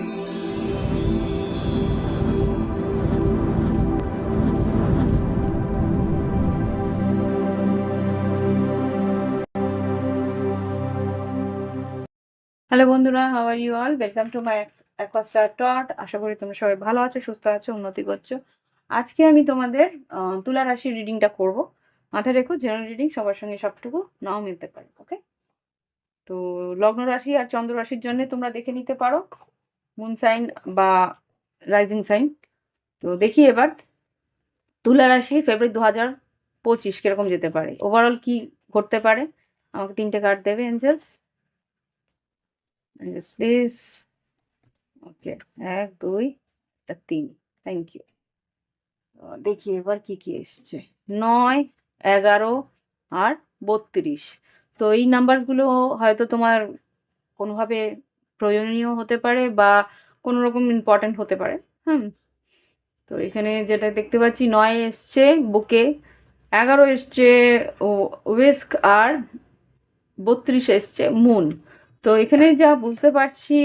Hello বন্ধুরা, how are you all? Welcome to my Aquastar টট। আশা করি তোমরা সবাই ভালো আছো, সুস্থ আছো, উন্নতি করছো। আজকে আমি তোমাদের তুলা রাশির রিডিংটা করব। মাথায় রেখো, জেনারেল রিডিং সবার সঙ্গে সবটুকু নাও মিলতে পারে। ওকে, তো লগ্ন রাশি আর চন্দ্র রাশির জন্য তোমরা দেখে নিতে পারো মুন সাইন বা রাইজিং সাইন। তো দেখি এবার তুলা রাশি ফেব্রুয়ারি 2025 কিরকম যেতে পারে, ওভারঅল কি ঘটতে পারে। আমাকে 3টে কার্ড দেবে এঞ্জেলস, প্লিজ। ওকে, 1 2 আর 3, থ্যাংক ইউ। দেখি এবার কি কি এসছে। 9 11 আর 32। তো এই নাম্বারগুলো হয়তো তোমার কোনোভাবে প্রয়োজনীয় হতে পারে বা কোনো রকম ইম্পর্টেন্ট হতে পারে। হুম, তো এখানে যেটা দেখতে পাচ্ছি, 9 এসছে বুকে, 11 এসছে উইস্ক আর 32 এসছে মুন। তো এখানে যা বুঝতে পারছি,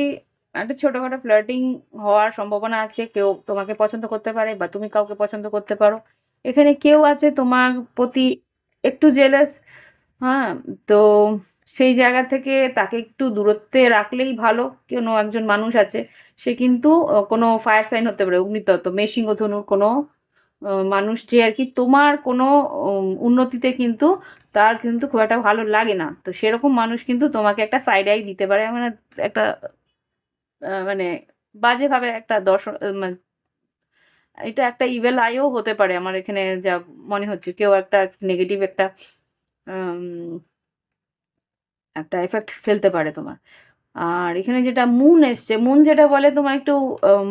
একটা ছোটখাটো ফ্লার্টিং হওয়ার সম্ভাবনা আছে। কেউ তোমাকে পছন্দ করতে পারে বা তুমি কাউকে পছন্দ করতে পারো। এখানে কেউ আছে তোমার প্রতি একটু জেলাস। হ্যাঁ, তো সেই জায়গা থেকে তাকে একটু দূরত্বে রাখলেই ভালো। কোনো একজন মানুষ আছে, সে কিন্তু কোনো ফায়ার সাইন হতে পারে, অগ্নিতত্ত্ব, মেষিং ধনুর কোনো মানুষ, যে আর কি তোমার কোনো উন্নতিতে কিন্তু তার কিন্তু খুব একটা ভালো লাগে না। তো সেরকম মানুষ কিন্তু তোমাকে একটা সাইড আই দিতে পারে, মানে একটা মানে বাজেভাবে একটা দর্শন, মানে এটা একটা ইভেল আইও হতে পারে। আমার এখানে যা মনে হচ্ছে, কেউ একটা নেগেটিভ একটা একটা এফেক্ট ফেলতে পারে তোমার। আর এখানে যেটা মুন এসছে, মুন যেটা বলে তোমার একটু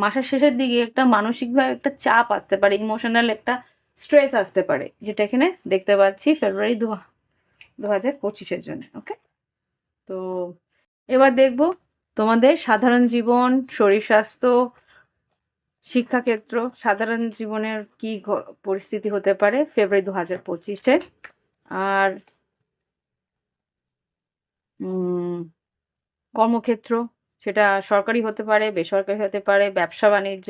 মাসের শেষের দিকে একটা মানসিকভাবে একটা চাপ আসতে পারে, ইমোশনাল একটা স্ট্রেস আসতে পারে, যেটা এখানে দেখতে পাচ্ছি ফেব্রুয়ারি 2025-এর জন্য। ওকে, তো এবার দেখব তোমাদের সাধারণ জীবন, শরীর স্বাস্থ্য, শিক্ষাক্ষেত্র, সাধারণ জীবনের কি পরিস্থিতি হতে পারে ফেব্রুয়ারি 2025-এ। আর কর্মক্ষেত্র, সেটা সরকারি হতে পারে, বেসরকারি হতে পারে, ব্যবসা বাণিজ্য,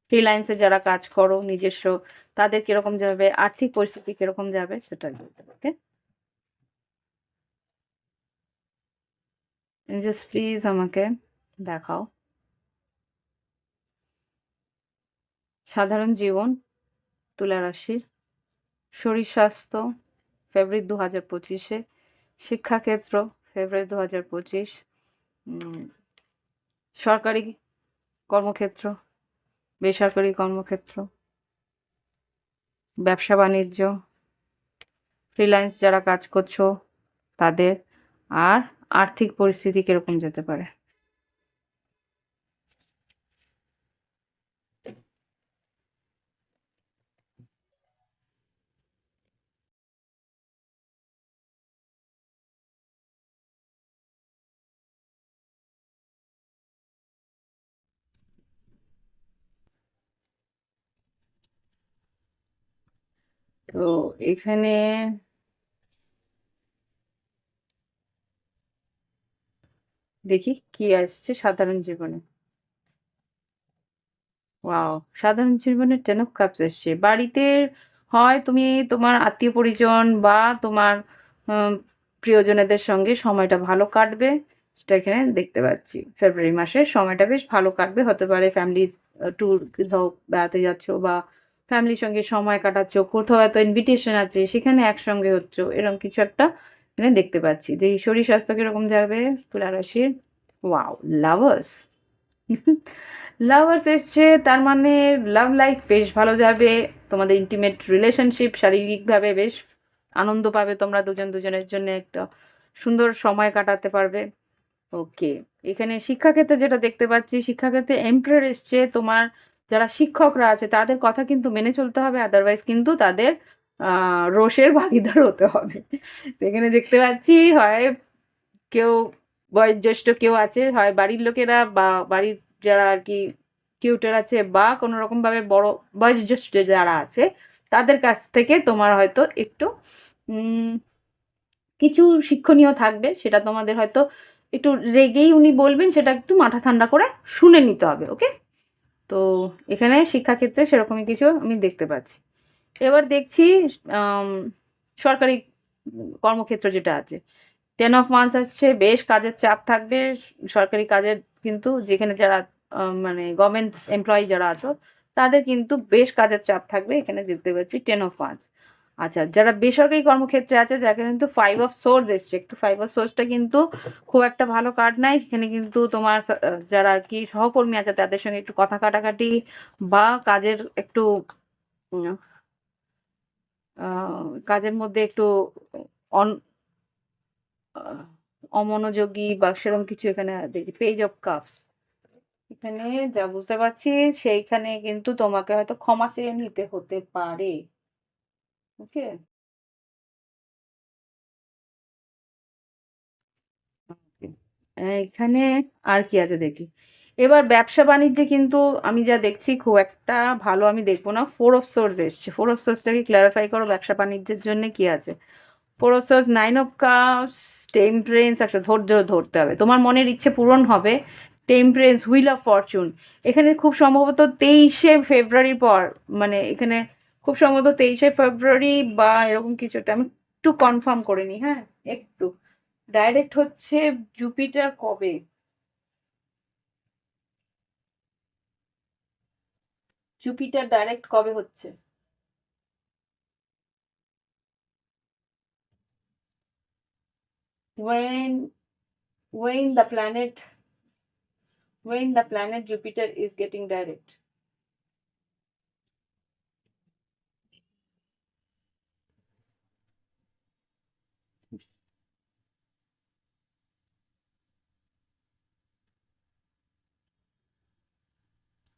ফ্রিল্যান্সে যারা কাজ করো নিজস্ব, তাদের কিরকম যাবে, আর্থিক পরিস্থিতি কিরকম যাবে, সেটা বলতে ওকে। জাস্ট প্লিজ আমাকে দেখাও সাধারণ জীবন তুলা রাশির, শরীর স্বাস্থ্য ফেব্রুয়ারি 2025-এ, শিক্ষাক্ষেত্র ফেব্রুয়ারি 2025, সরকারি কর্মক্ষেত্র, বেসরকারি কর্মক্ষেত্র, ব্যবসা বাণিজ্য, ফ্রিল্যান্স যারা কাজ করছো তাদের, আর আর্থিক পরিস্থিতি কিরকম যেতে পারে। তো এখানে দেখি কি আসছে সাধারণ জীবনে। ওয়াও, সাধারণ জীবনে 10 অফ কাপস এসছে। বাড়িতে হয় তুমি তোমার আত্মীয় পরিজন বা তোমার উম, প্রিয়জনেদের সঙ্গে সময়টা ভালো কাটবে, সেটা এখানে দেখতে পাচ্ছি। ফেব্রুয়ারি মাসে সময়টা বেশ ভালো কাটবে, হতে পারে ফ্যামিলি ট্যুর, কোথাও বেড়াতে যাচ্ছ বা ফ্যামিলির সঙ্গে সময় কাটাচ্ছ, কোথাও এত ইনভিটেশন আছে সেখানে একসঙ্গে হচ্ছ, এরকম কিছু একটা এখানে দেখতে পাচ্ছি। যে শরীর স্বাস্থ্য কিরকম যাবে তুলা রাশির। Wow, lovers. লাভার্স এসছে, তার মানে লাভ লাইফ বেশ ভালো যাবে। তোমাদের ইন্টিমেট রিলেশনশিপ, শারীরিকভাবে বেশ আনন্দ পাবে তোমরা দুজন দুজনের জন্য, একটা সুন্দর সময় কাটাতে পারবে। ওকে, এখানে শিক্ষাক্ষেত্রে যেটা দেখতে পাচ্ছি, শিক্ষাক্ষেত্রে এমপ্লয়ার এসছে। তোমার যারা শিক্ষকরা আছে তাদের কথা কিন্তু মেনে চলতে হবে, আদারওয়াইজ কিন্তু তাদের রোষের ভাগিদার হতে হবে। তো এখানে দেখতে পাচ্ছি হয় কেউ বয়োজ্যেষ্ঠ কেউ আছে, হয় বাড়ির লোকেরা বা বাড়ির যারা আর কি টিউটর আছে বা কোনো রকমভাবে বড় বয়োজ্যেষ্ঠ যারা আছে, তাদের কাছ থেকে তোমার হয়তো একটু কিছু শিক্ষণীয় থাকবে। সেটা তোমাদের হয়তো একটু রেগেই উনি বলবেন, সেটা একটু মাথা ঠান্ডা করে শুনে নিতে হবে। ওকে, তো এখানে শিক্ষাক্ষেত্রে সেরকমই কিছু আমি দেখতে পাচ্ছি। এবার দেখছি আম, সরকারি কর্মক্ষেত্র যেটা আছে, 10 of Wands আসছে, বেশ কাজের চাপ থাকবে সরকারি কাজের, কিন্তু যেখানে যারা মানে গভর্নমেন্ট এমপ্লয়ি যারা আছো তাদের কিন্তু বেশ কাজের চাপ থাকবে, এখানে দেখতে পাচ্ছি 10 of Wands। আচ্ছা, যারা বেসরকারি কর্মক্ষেত্রে আছে, যারা কিন্তু 5 of Swords এসছে, একটু 5 of Swordsটা কিন্তু খুব একটা ভালো কার্ড নাই, এখানে কিন্তু তোমার যারা আর কি সহকর্মী আছে তাদের সঙ্গে একটু কথা কাটাকাটি বা কাজের একটু উম, কাজের মধ্যে একটু অন আহ, অমনোযোগী বা সেরকম কিছু এখানে দেখি। পেজ অফ কাপস, এখানে যা বুঝতে পারছি সেইখানে কিন্তু তোমাকে হয়তো ক্ষমা চেয়ে নিতে হতে পারে। ওকে, এখানে আর কি আছে দেখি। এবার ব্যবসা বাণিজ্যে কিন্তু আমি যা দেখছি খুব একটা ভালো আমি দেখবো না। 4 of Swords এসছে, 4 of Swordsটাকে ক্ল্যারিফাই করো ব্যবসা বাণিজ্যের জন্য কি আছে। 4 of Swords, 9 of Cups, temperance, একটা ধৈর্য ধরতে হবে, তোমার মনের ইচ্ছে পূরণ হবে। টেম্পারেন্স, হুইল অফ ফরচুন, এখানে খুব সম্ভবত 23শে ফেব্রুয়ারির পর, মানে এখানে খুব সম্ভবত 23শে ফেব্রুয়ারি বা এরকম কিছু একটা, আমি একটু কনফার্ম করে নিই। হ্যাঁ, একটু ডাইরেক্ট হচ্ছে জুপিটার কবে, জুপিটার ডাইরেক্ট কবে হচ্ছে। when when the planet when the planet Jupiter is getting direct,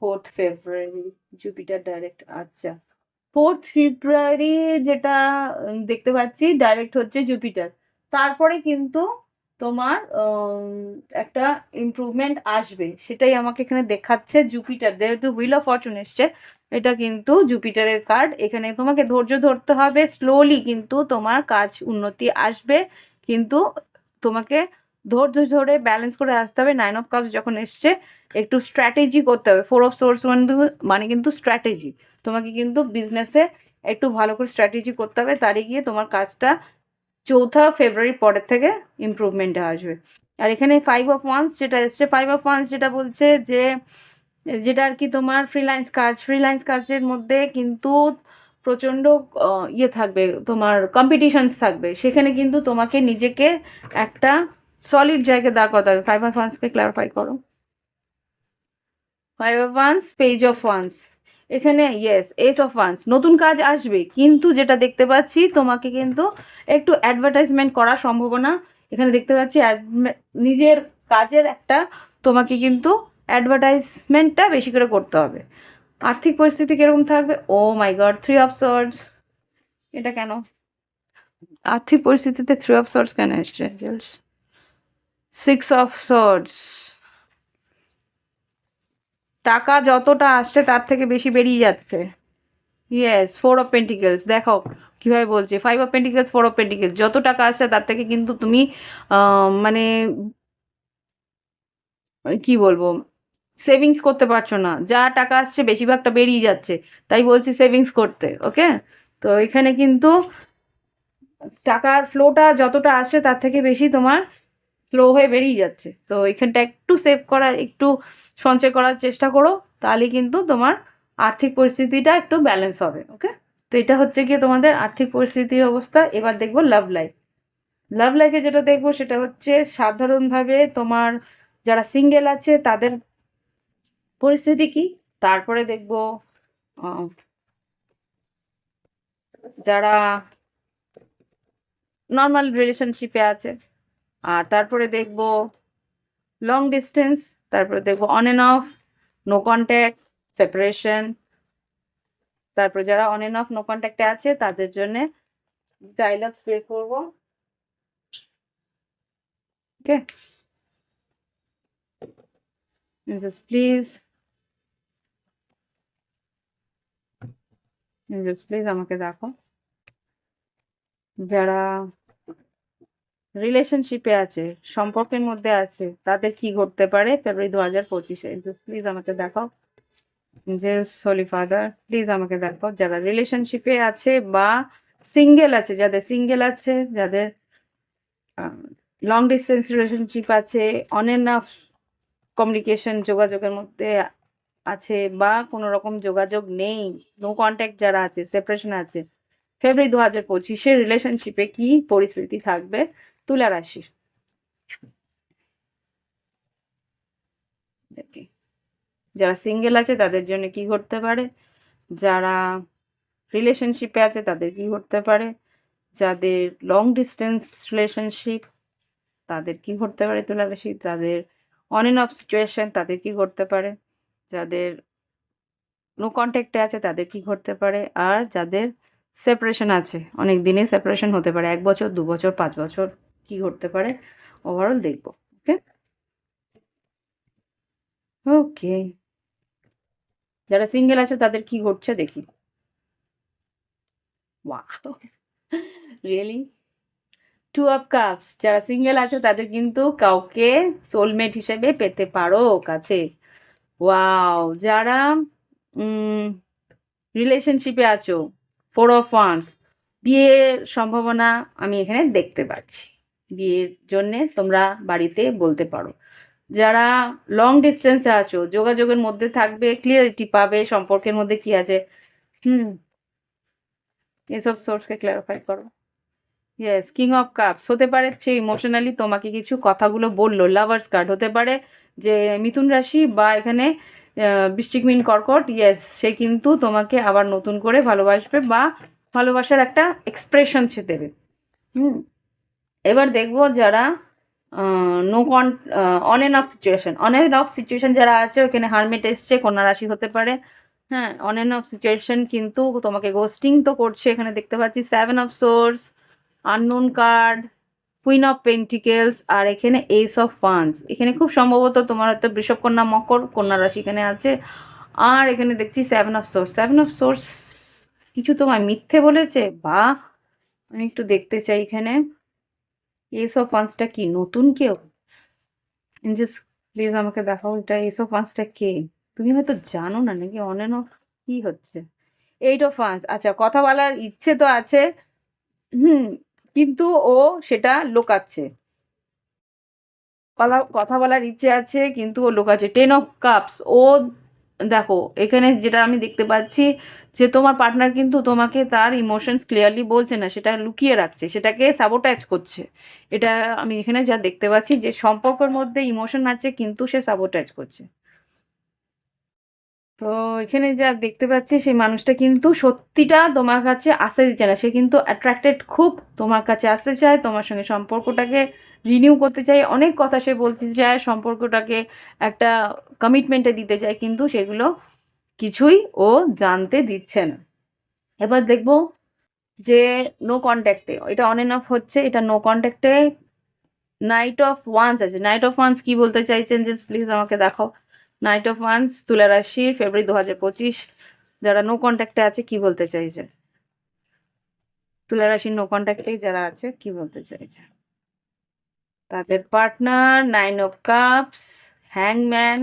4th February Jupiter direct. আচ্ছা, 4th ফেব্রুয়ারি যেটা দেখতে পাচ্ছি ডাইরেক্ট হচ্ছে জুপিটার, তারপরে কিন্তু তোমার একটা ইমপ্রুভমেন্ট আসবে, সেটাই আমাকে এখানে দেখাচ্ছে। জুপিটার যেহেতু হুইল অফ ফরচুন এসছে, এটা কিন্তু জুপিটারের কার্ড, এখানে তোমাকে ধৈর্য ধরতে হবে, স্লোলি কিন্তু তোমার কাজ উন্নতি আসবে, কিন্তু তোমাকে ধৈর্য ধরে ব্যালেন্স করে আসতে হবে। 9 of Cups যখন এসছে, একটু স্ট্র্যাটেজি করতে হবে। 4 of Swords মানে কিন্তু স্ট্র্যাটেজি, তোমাকে কিন্তু বিজনেসে একটু ভালো করে স্ট্র্যাটেজি করতে হবে, তারই গিয়ে তোমার কাজটা 4th ফেব্রুয়ারির পরের থেকে ইমপ্রুভমেন্টে আসবে। আর এখানে 5 of Wands যেটা এসছে, 5 of Wands যেটা বলছে যে যেটা আর কি তোমার ফ্রিল্যান্স কাজের মধ্যে কিন্তু প্রচণ্ড ইয়ে থাকবে, তোমার কম্পিটিশনস থাকবে, সেখানে কিন্তু তোমাকে নিজেকে একটা সলিড জায়গায় দাঁড় করাতে হবে। 5 of Wandsকে ক্লারিফাই করো। 5 of Wands, page of wands, এখানে ইয়েস, এস অফ ওয়ান্স, নতুন কাজ আসবে, কিন্তু যেটা দেখতে পাচ্ছি তোমাকে কিন্তু একটু অ্যাডভার্টাইজমেন্ট করার সম্ভাবনা এখানে দেখতে পাচ্ছি। নিজের কাজের একটা তোমাকে কিন্তু অ্যাডভার্টাইজমেন্টটা বেশি করে করতে হবে। আর্থিক পরিস্থিতি কিরকম থাকবে, ও মাই গড, 3 of Swords, এটা কেন আর্থিক পরিস্থিতিতে 3 of Swords কেন এসছে? 6 of Swords, টাকা যতটা আসছে তার থেকে বেশি বেরিয়ে যাচ্ছে। ইয়েস, 4 of Pentacles, দেখো কিভাবে বলছে। 5 of Pentacles, 4 of Pentacles, যত টাকা আসছে তার থেকে কিন্তু তুমি মানে কি বলবো, সেভিংস করতে পারছো না, যা টাকা আসছে বেশিরভাগটা বেরিয়ে যাচ্ছে, তাই বলছি সেভিংস করতে। ওকে, তো এখানে কিন্তু টাকার ফ্লোটা যতটা আসছে তার থেকে বেশি তোমার ফ্লো হয়ে বেরিয়ে যাচ্ছে, তো এখানটা একটু সেভ করার, একটু সঞ্চয় করার চেষ্টা করো, তাহলে কিন্তু তোমার আর্থিক পরিস্থিতিটা একটু ব্যালেন্স হবে। ওকে, তো এটা হচ্ছে গিয়ে তোমাদের আর্থিক পরিস্থিতির অবস্থা। এবার দেখবো লাইফ। লাভ লাইফে যেটা দেখবো সেটা হচ্ছে সাধারণভাবে তোমার যারা সিঙ্গেল আছে তাদের পরিস্থিতি কি, তারপরে দেখবো আহ, যারা নর্মাল রিলেশনশিপে আছে, আর তারপরে দেখবো লং ডিস্টেন্স, তারপরে দেখবো on and off, no contact, separation, তারপরে যারা অন অ্যান্ড অফ নো কন্ট্যাক্টে আছে তাদের জন্য ডায়লগস বের করবো। ওকে, জাস্ট প্লিজ আমাকে দেখো, যারা রিলেশনশিপে আছে, সম্পর্কের মধ্যে আছে, তাদের কি ঘটতে পারে ফেব্রুয়ারি 2025-এ? প্লিজ আমাকে দেখাও। যে হোলি ফাদার, প্লিজ আমাকে দেখাও যারা রিলেশনশিপে আছে বা সিঙ্গেল আছে, যাদের সিঙ্গেল আছে, যাদের লং ডিস্টেন্স রিলেশনশিপ আছে, অন এন্ড অফ কমিউনিকেশন যোগাযোগের মধ্যে আছে, বা কোনো রকম যোগাযোগ নেই, নো কন্ট্যাক্ট যারা আছে, সেপারেশন আছে, ফেব্রুয়ারি 2025-এ রিলেশনশিপে কি পরিস্থিতি থাকবে তুলা রাশির? দেখি যারা সিঙ্গেল আছে তাদের জন্য কি ঘটতে পারে, যারা রিলেশনশিপে আছে তাদের কি ঘটতে পারে, যাদের লং ডিস্টেন্স রিলেশনশিপ তাদের কি ঘটতে পারে তুলা রাশি, তাদের অন এন্ড অফ সিচুয়েশন তাদের কি ঘটতে পারে, যাদের নো কন্ট্যাক্টে আছে তাদের কি ঘটতে পারে, আর যাদের সেপারেশন আছে, অনেক দিনই সেপারেশন হতে পারে, 1 বছর, 2 বছর, 5 বছর, কি ঘটতে পারে ওভারঅল দেখবো। ওকে ওকে, যারা সিঙ্গেল আছে তাদের কি ঘটছে দেখি। Wow, really? 2 অফ কাপস, যারা সিঙ্গেল আছে তাদের কিন্তু কাউকে সোলমেট হিসেবে পেতে পারো কাছে। ওয়াও, যারা রিলেশনশিপে আছো, 4 অফ ওয়ান্স, বিয়ের সম্ভাবনা আমি এখানে দেখতে পাচ্ছি, বিয়ের জন্যে তোমরা বাড়িতে বলতে পারো। যারা লং ডিস্টেন্সে আছো, যোগাযোগের মধ্যে থাকবে, ক্লিয়ারিটি পাবে সম্পর্কের মধ্যে কি আছে। হুম, এসব সোর্সকে ক্লারিফাই করো। ইয়েস, কিং অফ কাপস হতে পারে সে ইমোশনালি তোমাকে কিছু কথাগুলো বললো, লাভার্স কার্ড হতে পারে যে মিথুন রাশি বা এখানে বৃশ্চিক, মীন, কর্কট, ইয়েস সে কিন্তু তোমাকে আবার নতুন করে ভালোবাসবে বা ভালোবাসার একটা এক্সপ্রেশন সে দেবে। হুম, এবার দেখবো যারা নো কন অন এন্ড অফ সিচুয়েশন যারা আছে, ওখানে হারমেট এসছে, কন্যা রাশি হতে পারে। হ্যাঁ, অন এন্ড অফ সিচুয়েশন কিন্তু তোমাকে গোস্টিং তো করছে, এখানে দেখতে পাচ্ছি 7 of swords, unknown card, queen of pentacles, আর এখানে এইস অফ ফান্ডস। এখানে খুব সম্ভবত তোমার হয়তো বৃষভ, কন্যা, মকর, কন্যা রাশি এখানে আছে। আর এখানে দেখছি 7 অফ সোর্স, 7 অফ সোর্স কিছু তোমার মিথ্যে বলেছে, বা আমি একটু দেখতে চাই এখানে এইস অফ ফান্ডসটা কি নতুন কেউ? জাস্ট প্লিজ আমাকে দেখাও এটা এইস অফ ফান্ডসটা কে? তুমি হয়তো জানো না নাকি অন এন্ড অফ কি হচ্ছে। 8 অফ ফান্ডস, আচ্ছা কথা বলার ইচ্ছে তো আছে, হুম, কিন্তু ও সেটা লোকাচ্ছে। কথা বলার ইচ্ছে আছে কিন্তু ও লুকাচ্ছে। 10 অফ কাপস, ও দেখো এখানে যেটা আমি দেখতে পাচ্ছি যে তোমার পার্টনার কিন্তু তোমাকে তার ইমোশনস ক্লিয়ারলি বলছে না, সেটা লুকিয়ে রাখছে, সেটাকে সাবোটাইজ করছে। এটা আমি এখানে যা দেখতে পাচ্ছি যে সম্পর্কের মধ্যে ইমোশন আছে কিন্তু সে সাবোটাইজ করছে। তো এখানে যা দেখতে পাচ্ছি সেই মানুষটা কিন্তু সত্যিটা তোমার কাছে আসতে দিচ্ছে না, সে কিন্তু অ্যাট্রাক্টেড খুব তোমার কাছে আসতে চায়, তোমার সঙ্গে সম্পর্কটাকে রিনিউ করতে চায়, অনেক কথা সে বলতে চায়, সম্পর্কটাকে একটা কমিটমেন্টে দিতে চায়, কিন্তু সেগুলো কিছুই ও জানতে দিচ্ছে না। এবার দেখবো যে নো কন্ট্যাক্টে, এটা অন এন্ড অফ হচ্ছে, এটা নো কন্ট্যাক্টে নাইট অফ ওয়ান্স আছে। নাইট অফ ওয়ান্স কি বলতে চাইছেন যে প্লিজ আমাকে দেখাও। নাইট অফ ওয়ান্স তুলা রাশির ফেব্রুয়ারি 2025 যারা নো কন্ট্যাক্টে আছে কি বলতে চাইছে, তুলা রাশির নো কন্ট্যাক্টে যারা আছে কি বলতে চাইছে, তাদের পার্টনার 9 অফ কাপস, হ্যাংম্যান,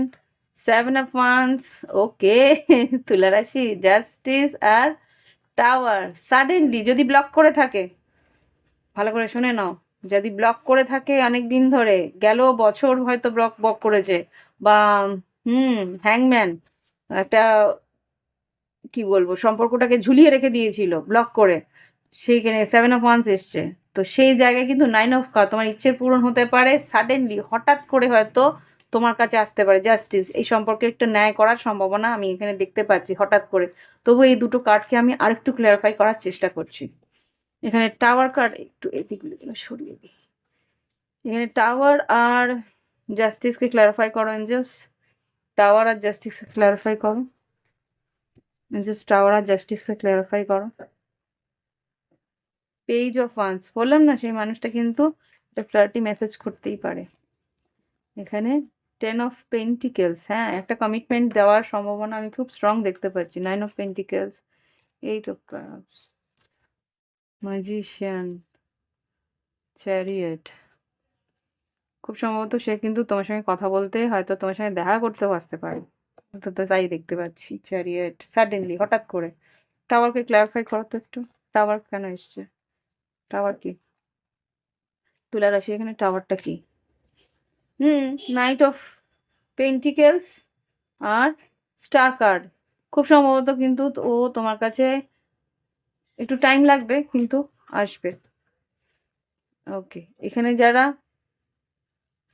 7 অফ ওয়ান্স, ওকে। তুলা রাশি জাস্টিস আর টাওয়ার। সাডেনলি যদি ব্লক করে থাকে, ভালো করে শুনে নাও, যদি ব্লক করে থাকে অনেক দিন ধরে, গেল বছর হয়তো ব্লক ব্লক করেছে, বা হ্যাংম্যান একটা কি বলবো সম্পর্কটাকে ঝুলিয়ে রেখে দিয়েছিল ব্লক করে, সেইখানে 7 অফ ওয়ান্স এসছে। তো সেই জায়গায় কিন্তু 9 অফ কাপ, তোমার ইচ্ছের পূরণ হতে পারে, সাডেনলি হঠাৎ করে হয়তো তোমার কাছে আসতে পারে জাস্টিস, এই সম্পর্কে একটা ন্যায় করার সম্ভাবনা আমি এখানে দেখতে পাচ্ছি হঠাৎ করে। তবু এই দুটো কার্ডকে আমি আরেকটু ক্লিয়ারিফাই করার চেষ্টা করছি। এখানে টাওয়ার কার্ড একটু এদিকগুলো সরিয়ে দিই, এখানে টাওয়ার আর জাস্টিসকে ক্লারিফাই করো এঞ্জেলস, টাওয়ার আর জাস্টিসকে ক্লারিফাই করো এঞ্জেলস, টাওয়ার আর জাস্টিসকে ক্লারিফাই করো। পেজ অফ ওয়ান্স, বললাম না সেই মানুষটা কিন্তু একটা ফ্লার্টি মেসেজ করতেই পারে। এখানে 10 অফ পেন্টিকেলস, হ্যাঁ একটা কমিটমেন্ট দেওয়ার সম্ভাবনা আমি খুব স্ট্রং দেখতে পাচ্ছি। 9 of pentacles, 8 of cups, magician, chariot, খুব সম্ভবত সে কিন্তু তোমার সঙ্গে কথা বলতে, হয়তো তোমার সঙ্গে দেখা করতেও আসতে পারে। তো তাই দেখতে পাচ্ছি। চ্যারিয়েট সাডেনলি, হঠাৎ করে। টাওয়ারকে ক্লারিফাই করো তো একটু। টাওয়ার কেন এসছে? টাওয়ার কি? তুলা রাশি, এখানে টাওয়ারটা কি? নাইট অফ পেন্টিকেলস আর স্টার কার্ড। খুব সম্ভবত কিন্তু ও তোমার কাছে একটু টাইম লাগবে, কিন্তু আসবে। ওকে, এখানে যারা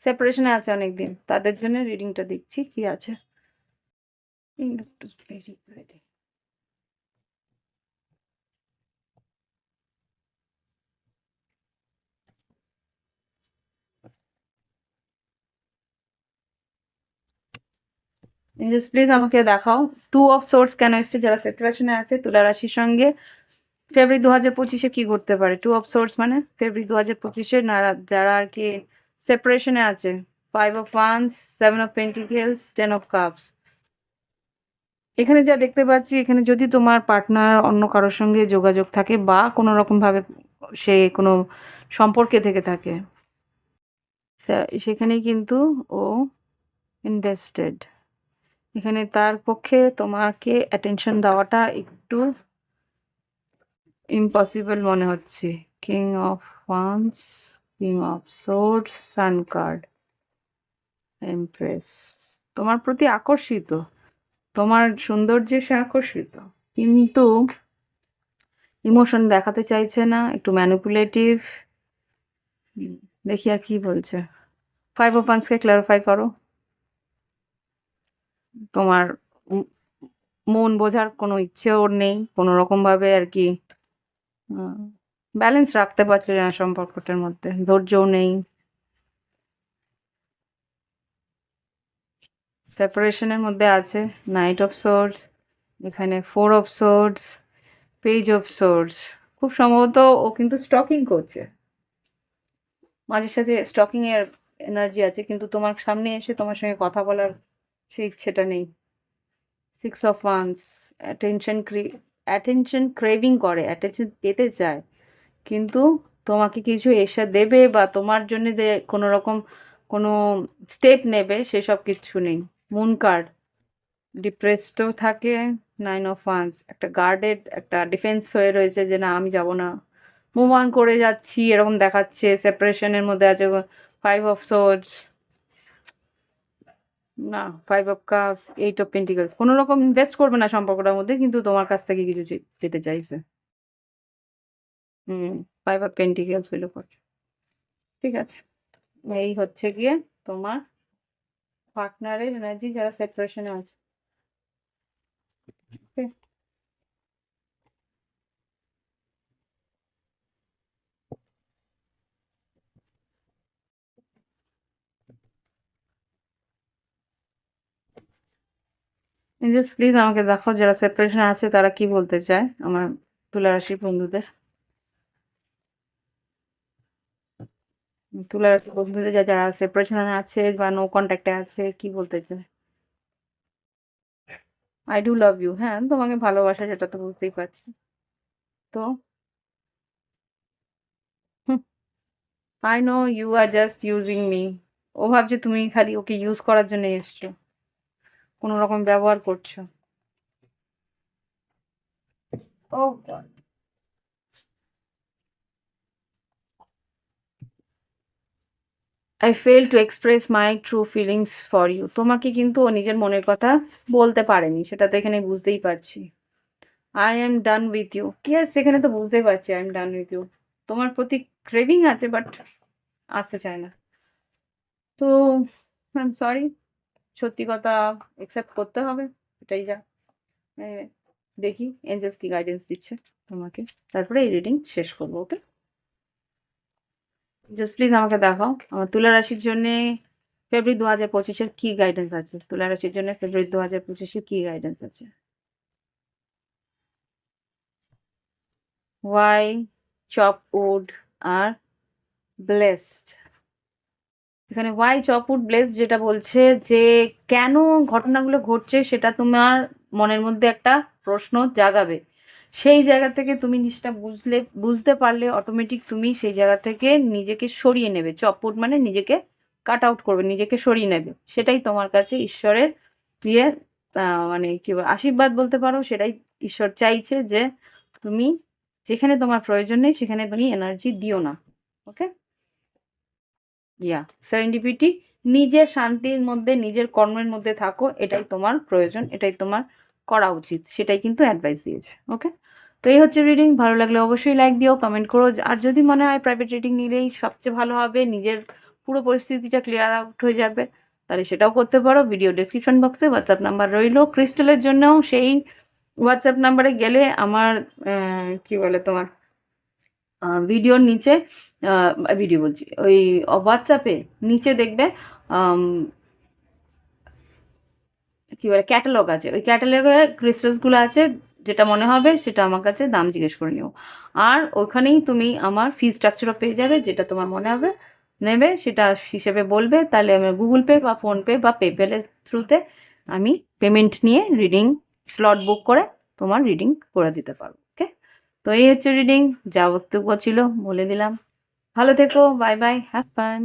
সেপারেশনে আছে অনেকদিন, তাদের জন্য রিডিংটা দিচ্ছি কি আছে। প্লিজ আমাকে দেখাও টু অফ সোর্স কেন এসছে, যারা সেপারেশনে আছে তুলা রাশির সঙ্গে ফেব্রুয়ারি 2025-এ কি করতে পারে। টু অফ সোর্স মানে ফেব্রুয়ারি 2025-এ যারা আর কি সেপারেশনে আছে। 5 of wands, 7 of pentacles, 10 of cups. এখানে যা দেখতে পাচ্ছি, এখানে যদি তোমার পার্টনার অন্য কারোর সঙ্গে যোগাযোগ থাকে বা কোনো রকমভাবে সে কোনো সম্পর্কে থেকে থাকে, সেখানে কিন্তু ও ইনভেস্টেড। এখানে তার পক্ষে তোমাকে অ্যাটেনশন দেওয়াটা একটু ইম্পসিবল মনে হচ্ছে। King of wands, king of swords, sun card, empress. তোমার প্রতি আকর্ষিত, তোমার সৌন্দর্যে সে আকর্ষিত, কিন্তু ইমোশন দেখাতে চাইছে না, একটু ম্যানিপুলেটিভ। দেখি আর কি বলছে। 5 অফ ওয়ান্সকে ক্লারিফাই করো। তোমার মন বোঝার কোনো ইচ্ছে ওর নেই, কোনো রকমভাবে আর কি ব্যালেন্স রাখতে পারছে না সম্পর্কটার মধ্যে, ধৈর্যও নেই। সেপারেশনের মধ্যে আছে। নাইট অফ সোর্স, এখানে 4 of swords, page of swords. খুব সম্ভবত ও কিন্তু স্টকিং করছে, মাঝে সাঝে স্টকিং এর এনার্জি আছে, কিন্তু তোমার সামনে এসে তোমার সঙ্গে কথা বলার সেই ইচ্ছেটা নেই। 6 অফ ওয়ান্স, অ্যাটেনশন ক্রেভিং করে, অ্যাটেনশন পেতে চায়, কিন্তু তোমাকে কিছু এসে দেবে বা তোমার জন্য কোনো রকম কোনো স্টেপ নেবে সেসব কিছু নেই। মুন কার্ড, ডিপ্রেসডও থাকে। 9 অফ ওয়ান্স, একটা গার্ডেড, একটা ডিফেন্স হয়ে রয়েছে যে না আমি যাব না, মুভ অন করে যাচ্ছি এরকম দেখাচ্ছে। সেপারেশনের মধ্যে আছে। 5 অফ সোর্ডস, না 5 অফ কাপস, 8 অফ পেন্টিকলস। কোনো রকম ইনভেস্ট করবে না সম্পর্কটার মধ্যে, কিন্তু তোমার কাছ থেকে কিছু যেতে চাইছে। 5 অফ পেন্টিকলস হইল পর। ঠিক আছে, এই হচ্ছে গিয়ে তোমার পার্টনারের এনার্জি যারা সেপারেশনে আছে। জাস্ট প্লিজ আমাকে দেখো যারা সেপারেশন আছে তারা কি বলতে চায় আমার তুলা রাশির বন্ধুদের। তুলা রাশির বন্ধুদের যারা সেপারেশনে আছে বা নো কন্ট্যাক্টে আছে, কি বলতে চায়। আই ডু লাভ ইউ, হ্যাঁ তোমাকে ভালোবাসা, সেটা তো বুঝতেই পারছি। তো I know you are just using me. ও ভাবছে তুমি খালি ওকে ইউজ করার জন্য এসছো, কোনো রকম ব্যবহার করছো। ও I fail to express my true feelings for you. তোমাকে কিন্তু ও নিজের মনের কথা বলতে পারেনি, সেটা তো এখানে বুঝতেই পারছি। I am done with you, yes সেখানে তো বুঝতেই পারছি I am done with you. তোমার প্রতি ক্রেভিং আছে, বাট আসতে চায় না। তো আই এম সরি, সত্যি কথা অ্যাকসেপ্ট করতে হবে, এটাই যা। Anyway, দেখি এঞ্জেলস কি গাইডেন্স দিচ্ছে তোমাকে, তারপরে এই রিডিং শেষ করবো। ওকে, জাস্ট প্লিজ আমাকে দেখাও আমার তুলা রাশির জন্য ফেব্রুয়ারি 2025-এর কি গাইডেন্স আছে। তুলা রাশির জন্য ফেব্রুয়ারি 2025-এর কি গাইডেন্স আছে। ওয়াই, চপ উড আর ব্লেসড। এখানে ওয়াই চপ উড ব্লেসড যেটা বলছে যে কেন ঘটনাগুলো ঘটছে সেটা তোমার মনের মধ্যে একটা প্রশ্ন জাগাবে। সেই জায়গা থেকে তুমি জিনিসটা বুঝতে পারলে অটোমেটিক তুমি সেই জায়গা থেকে নিজেকে সরিয়ে নেবে। চপ উড মানে নিজেকে কাট আউট করবে, নিজেকে সরিয়ে নেবে, সেটাই তোমার কাছে ঈশ্বরের ইয়ে মানে কি আশীর্বাদ বলতে পারো। সেটাই ঈশ্বর চাইছে যে তুমি যেখানে তোমার প্রয়োজন নেই সেখানে তুমি এনার্জি দিও না। ওকে, সেরেন্ডিপিটি, নিজের শান্তির মধ্যে নিজের কর্মের মধ্যে থাকো, এটাই তোমার প্রয়োজন, এটাই তোমার করা উচিত, সেটাই কিন্তু অ্যাডভাইস দিয়েছে। ওকে, তো এই হচ্ছে রিডিং। ভালো লাগলে অবশ্যই লাইক দিও, কমেন্ট করো। আর যদি মনে হয় প্রাইভেট রিডিং নিলেই সবচেয়ে ভালো হবে, নিজের পুরো পরিস্থিতিটা ক্লিয়ার আউট হয়ে যাবে, তাহলে সেটাও করতে পারো। ভিডিও ডেসক্রিপশন বক্সে হোয়াটসঅ্যাপ নাম্বার রইলো। ক্রিস্টালের জন্যও সেই হোয়াটসঅ্যাপ নাম্বারে গেলে আমার কি বলে তোমার ভিডিওর নিচে, ভিডিও বলছি, ওই হোয়াটসঅ্যাপে নিচে দেখবে কি বলে ক্যাটালগ আছে, ওই ক্যাটালগে ক্রিস্টালসগুলো আছে, যেটা মনে হবে সেটা আমার কাছে দাম জিজ্ঞেস করে নিও। আর ওখানেই তুমি আমার ফি স্ট্রাকচারও পেয়ে যাবে, যেটা তোমার মনে হবে নেবে সেটা হিসেবে বলবে, তাহলে আমি গুগল পে বা ফোনপে বা পেপ্যালের থ্রুতে আমি পেমেন্ট নিয়ে রিডিং স্লট বুক করে তোমার রিডিং করে দিতে পারবো। ওকে, তো এই হচ্ছে রিডিং, যা বক্তব্য ছিল বলে দিলাম। ভালো থেকো, বাই বাই, হ্যাভ ফান।